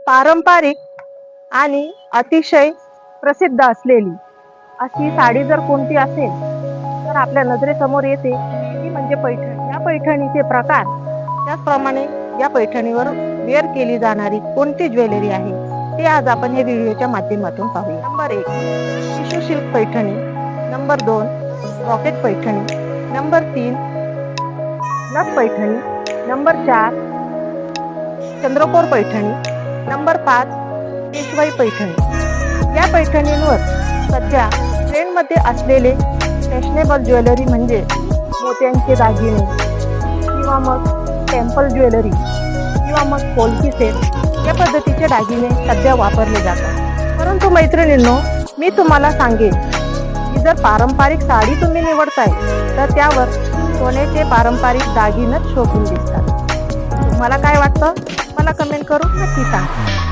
पारंपरिक आणि अतिशय प्रसिद्ध असलेली अशी साडी जर कोणती असेल तर आपल्या नजरेसमोर येते ती म्हणजे पैठणी. या पैठणीचे प्रकार, त्याचप्रमाणे या पैठणीवर वेअर केली जाणारी कोणती ज्वेलरी आहे ते आज आपण हे व्हिडिओच्या माध्यमातून पाहूया. Number 1 tissue silk Paithani, number 2 rocket Paithani, number 3 नथ पैठणी, नंबर 4 चंद्रकोर पैठणी, नंबर 5 पेशवाई पैठणी. या पैठणींवर सध्या ट्रेंडमध्ये असलेले फॅशनेबल ज्वेलरी म्हणजे मोत्यांचे दागिने किंवा मग टेम्पल ज्वेलरी किंवा मग पोल्की सेट या पद्धतीचे दागिने सध्या वापरले जातात. परंतु मैत्रिणींनो, मी तुम्हाला सांगेन की जर पारंपरिक साडी तुम्ही निवडताय तर त्यावर सोन्याचे पारंपरिक दागिनेच शोभून दिसतात. तुम्हाला काय वाटतं मला कमेंट करून नक्की सांगा.